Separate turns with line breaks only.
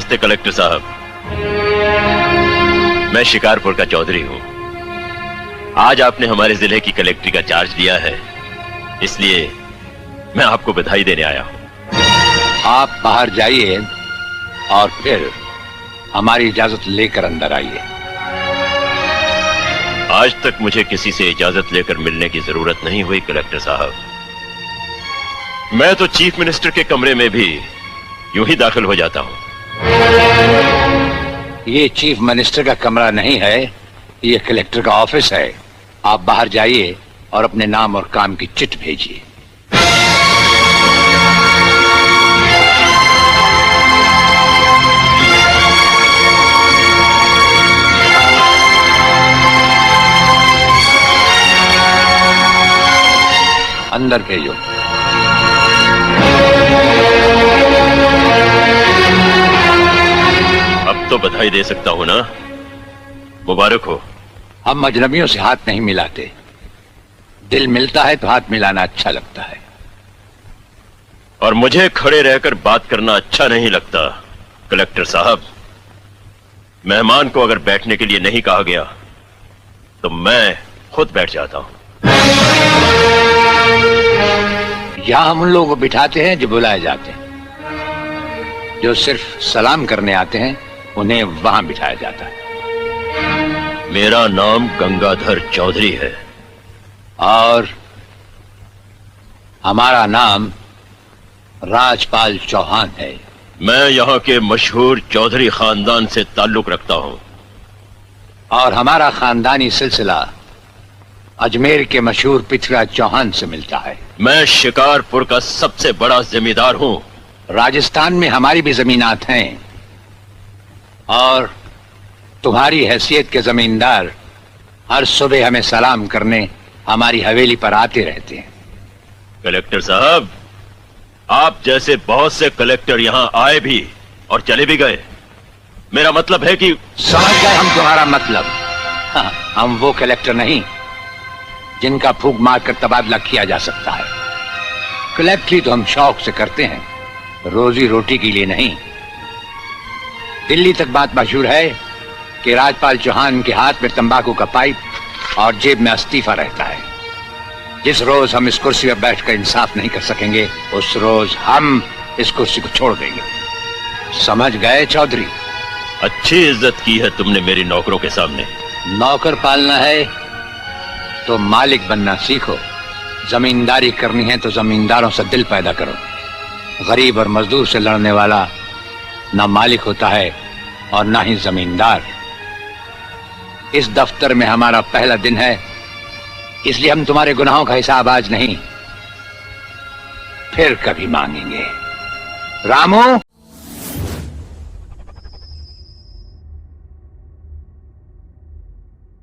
नमस्ते कलेक्टर साहब, मैं शिकारपुर का चौधरी हूं। आज आपने हमारे जिले की कलेक्ट्री का चार्ज लिया है, इसलिए मैं आपको बधाई देने आया हूं।
आप बाहर जाइए और फिर हमारी इजाजत लेकर अंदर आइए।
आज तक मुझे किसी से इजाजत लेकर मिलने की जरूरत नहीं हुई कलेक्टर साहब। मैं तो चीफ मिनिस्टर के कमरे में भी यूं ही दाखिल हो जाता हूं।
ये चीफ मिनिस्टर का कमरा नहीं है, ये कलेक्टर का ऑफिस है। आप बाहर जाइए और अपने नाम और काम की चिट भेजिए। अंदर भेजो।
अब तो बधाई दे सकता हूं ना? मुबारक हो।
हम अजनबियों से हाथ नहीं मिलाते। दिल मिलता है तो हाथ मिलाना अच्छा लगता है।
और मुझे खड़े रहकर बात करना अच्छा नहीं लगता कलेक्टर साहब। मेहमान को अगर बैठने के लिए नहीं कहा गया तो मैं खुद बैठ जाता हूं।
यहां हम उन लोगों को बिठाते हैं जो बुलाए जाते हैं। जो सिर्फ सलाम करने आते हैं उन्हें वहां बिठाया जाता है।
मेरा नाम गंगाधर चौधरी है
और हमारा नाम राजपाल चौहान है।
मैं यहाँ के मशहूर चौधरी खानदान से ताल्लुक रखता हूँ।
और हमारा खानदानी सिलसिला अजमेर के मशहूर पृथ्वीराज चौहान से मिलता है।
मैं शिकारपुर का सबसे बड़ा जमींदार हूँ।
राजस्थान में हमारी भी जमीनात हैं और तुम्हारी हैसियत के जमींदार हर सुबह हमें सलाम करने हमारी हवेली पर आते रहते हैं।
कलेक्टर साहब, आप जैसे बहुत से कलेक्टर यहाँ आए भी और चले भी गए। मेरा मतलब है कि
समझ गए हम तुम्हारा मतलब। हाँ, हम वो कलेक्टर नहीं जिनका फूंक मारकर तबादला किया जा सकता है। कलेक्टरी तो हम शौक से करते हैं, रोजी रोटी के लिए नहीं। दिल्ली तक बात मशहूर है कि राजपाल चौहान के हाथ में तंबाकू का पाइप और जेब में इस्तीफा रहता है। जिस रोज हम इस कुर्सी पर बैठकर इंसाफ नहीं कर सकेंगे उस रोज हम इस कुर्सी को छोड़ देंगे। समझ गए चौधरी?
अच्छी इज्जत की है तुमने मेरी नौकरों के सामने।
नौकर पालना है तो मालिक बनना सीखो। जमींदारी करनी है तो जमींदारों से दिल पैदा करो। गरीब और मजदूर से लड़ने वाला ना मालिक होता है और ना ही जमींदार। इस दफ्तर में हमारा पहला दिन है, इसलिए हम तुम्हारे गुनाहों का हिसाब आज नहीं फिर कभी मांगेंगे। रामू।